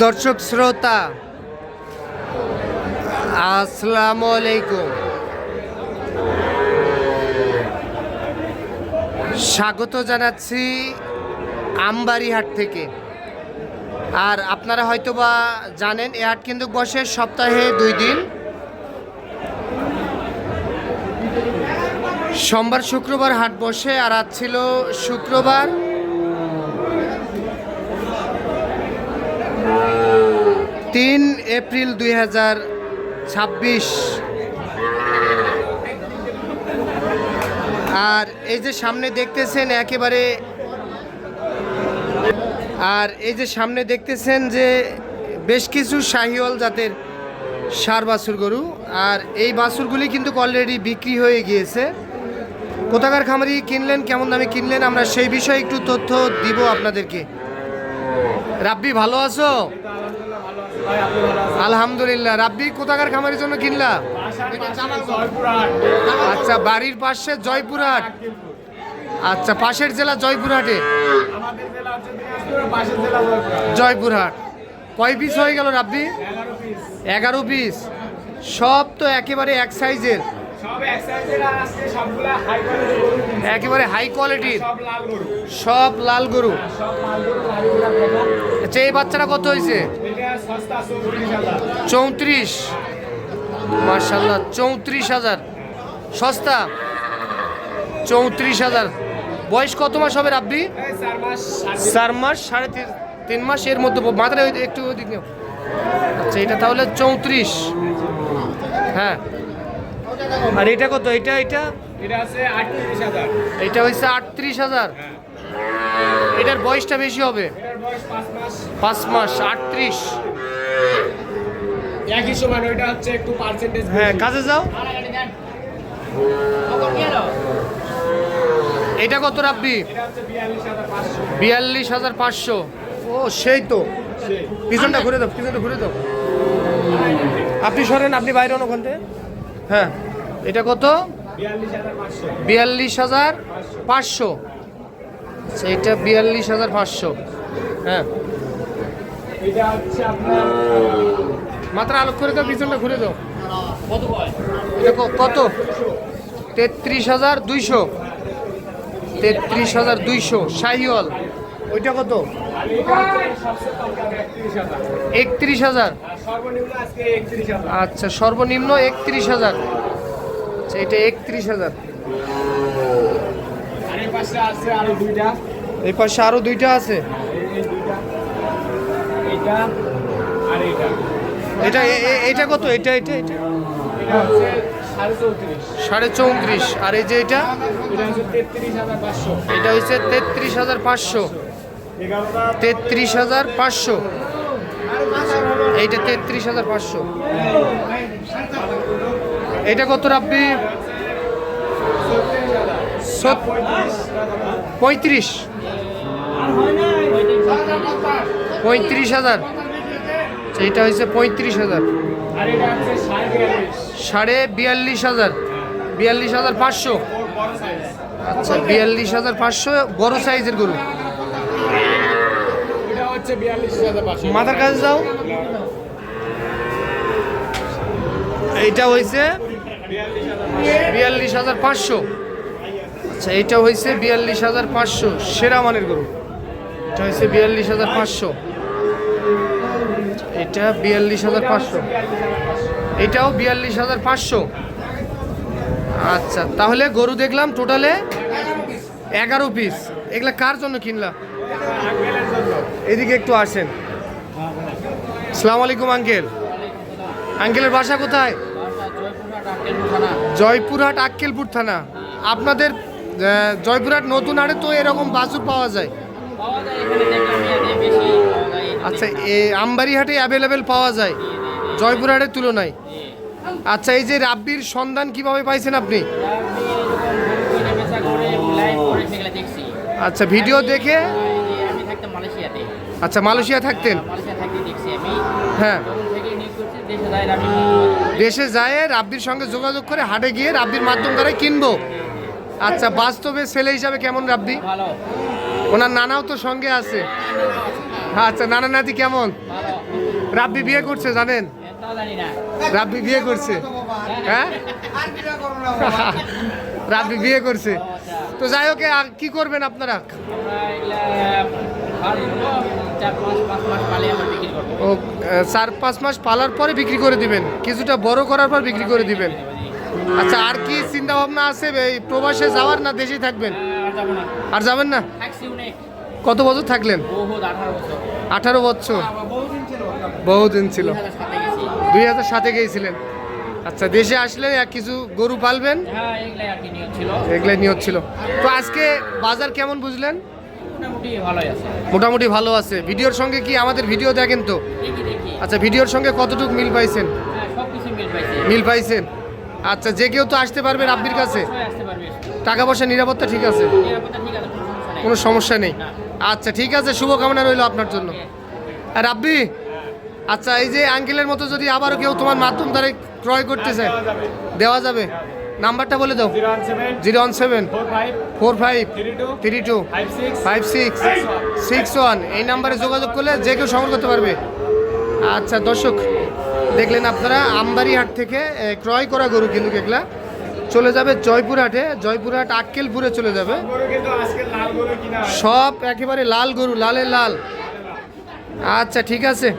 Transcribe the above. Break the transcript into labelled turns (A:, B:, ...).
A: দর্শক শ্রোতা আসসালামু আলাইকুম, স্বাগত জানাচ্ছি আমবাড়ি হাট থেকে। আর আপনারা হয়তোবা জানেন এই হাট কিন্তু বসে সপ্তাহে 2 দিন, সোমবার শুক্রবার হাট বসে। আর আজ ছিল শুক্রবার, 3 এপ্রিল 2026। আর এই যে সামনে দেখতেছেন যে বেশ কিছু শাহিওয়াল জাতের ষাঁড় বাছুর গরু। আর এই বাছুরগুলি কিন্তু অলরেডি বিক্রি হয়ে গিয়েছে। কোথাকার খামারি কিনলেন, কেমন দামে কিনলেন, আমরা সেই বিষয়ে একটু তথ্য দিব আপনাদেরকে। রাব্বি ভালো আছো? আলহামদুলিল্লাহ। রাব্বি কোথাকার খামারির জন্য কিনলা? আচ্ছা, বাড়ির পাশে জয়পুরহাট। আচ্ছা, পাশের জেলা জয়পুরহাটে। জয়পুরহাট। কয় পিস হয়ে গেল রাব্বি? 11 পিস। সব তো একেবারে এক সাইজের, একেবারে হাই কোয়ালিটির, সব লাল গরু। আচ্ছা, এই বাচ্চাটা কত হয়েছে? 34। মাশাআল্লাহ, 34,000। সস্তা। 34,000। বয়স কত মাস হবে রাব্বি? 4 মাস, 3.5 মাস এর মধ্যে। মাথাটা একটু ওদিক নিও। আচ্ছা, এটা তাহলে 34। হ্যাঁ। আর এটা কত? এটা আছে 38,000। এটা হচ্ছে 38,000। এটার বয়সটা বেশি হবে। 5 মাস। 38
B: একই সমান। ওইটা হচ্ছে একটু পার্সেন্টেজ।
A: হ্যাঁ, কাজে যাও। এটা কত রাব্বি?
B: এটা হচ্ছে 42,500।
A: 42,500। ও সেই তো। পিছনটা ঘুরে দাও, পিছনটা ঘুরে দাও। আপনি সরেন, আপনি বাইরে ওখান থেকে। হ্যাঁ, এটা কত? 42,500। সেইটা 42,500। হ্যাঁ,
B: এটা হচ্ছে আপনার
A: মাত্র আলোক করে দাও, পিছনটা ঘুরে দাও। এটা কত? 33,200। 33,200 শাহিওয়াল। ওইটা কত? 31,000।
B: সর্বনিম্ন আজকে 31,000।
A: আচ্ছা, সর্বনিম্ন 31,000। আচ্ছা, এটা 31,000।
B: আর এই পাশে আছে আরো দুইটা।
A: এই পাশে আরো দুইটা আছে।
B: এই দুইটা, এটা আর এটা।
A: এটা কত? এটা
B: এটা হচ্ছে 34.5।
A: আর এই যে এটা
B: হচ্ছে 33,500।
A: এটা হচ্ছে 33,500। 33,500। এইটা 33,500। এটা কত রাব্বি? 35। 35,000। এইটা হচ্ছে 35,000।
B: আর এটা হচ্ছে
A: 42,500। 42,500। আচ্ছা, 42,500 বড় সাইজের গরু।
B: এটা হচ্ছে 42,500।
A: মাথার কাছে যাও। এইটা হয়েছে 42,500। আচ্ছা, এইটা হয়েছে 42,500 সেরা মানের গরু। এটা হয়েছে 42,500। এটা 42,500। এটাও 42,500। আচ্ছা, তাহলে গরু দেখলাম টোটালে 11 পিস। এগুলা কার জন্য কিনলা? এদিকে একটু আসেন। আসসালামু আলাইকুম আঙ্কেল। আঙ্কেলের বাসা কোথায়? জয়পুরহাট, আক্কেলপুর থানা। আপনাদের জয়পুরহাট নতুন হাটে তো এরকম বাছুর পাওয়া যায়? আচ্ছা, আমবাড়ি হাটে অ্যাভেলেবেল পাওয়া যায় জয়পুরহাটের তুলনায়। আচ্ছা, এই যে রাব্বির সন্ধান কিভাবে পাইছেন আপনি? আচ্ছা, ভিডিও দেখে। আচ্ছা, মালয়েশিয়া থাকতেন? হ্যাঁ, দেশে যায় রাব্বির সঙ্গে যোগাযোগ করে হাটে গিয়ে রাব্বির মাধ্যম দ্বারা কিনবো। আচ্ছা, বাস্তবে ছেলে হিসাবে কেমন রাব্বি? ওনার নানাও তো সঙ্গে আছে। আচ্ছা নানা নাতি কেমন? রাব্বি বিয়ে করছে জানেন? রাব্বি বিয়ে করছে, হ্যাঁ রাব্বি বিয়ে করছে। তো যাই হোক, কি করবেন আপনারা? ও 4-5 মাস পালার পরে বিক্রি করে দিবেন, কিছুটা বড় করার পর বিক্রি করে দিবেন। আচ্ছা, আর কি চিন্তা ভাবনা আছে এই প্রবাসে যাওয়ার, না দেশেই থাকবেন? আর যাবেন না? কত বছর থাকলেন? 18 বছর। বহুদিন ছিল, 2007-এ গিয়েছিলেন। আচ্ছা, দেশে আসলে কিছু গরু পালবেন, এগুলাই নিয়ত ছিল। তো আজকে বাজার কেমন বুঝলেন? মোটামুটি ভালো আছে। ভিডিওর সঙ্গে কি আমাদের ভিডিও দেখেন তো? আচ্ছা, ভিডিওর সঙ্গে কতটুকু মিল পাইছেন? মিল পাইছেন। আচ্ছা, যে কেউ তো আসতে পারবে রাব্বির কাছে? টাকা পয়সা নিরাপত্তা ঠিক আছে, কোনো সমস্যা নেই। আচ্ছা ঠিক আছে, শুভকামনা রইল আপনার জন্য। আর রাব্বি, আচ্ছা এই যে আঙ্কেলের মতো যদি আবারও কেউ তোমার মাধ্যম দ্বারা ক্রয় করতে চায়, দেওয়া যাবে? নাম্বারটা বলে দাও। 01745325661, এই নাম্বারে যোগাযোগ করলে যে কেউ সংগ্রহ করতে পারবে। আচ্ছা দর্শক, দেখলেন আপনারা আমবাড়িহাট থেকে ক্রয় করা গরু কিন্তু এগুলা চলে যাবে জয়পুরহাটে, জয়পুরহাট আক্কেলপুরে চলে যাবে। সব একেবারে লাল গরু, লালে লাল। আচ্ছা ঠিক আছে।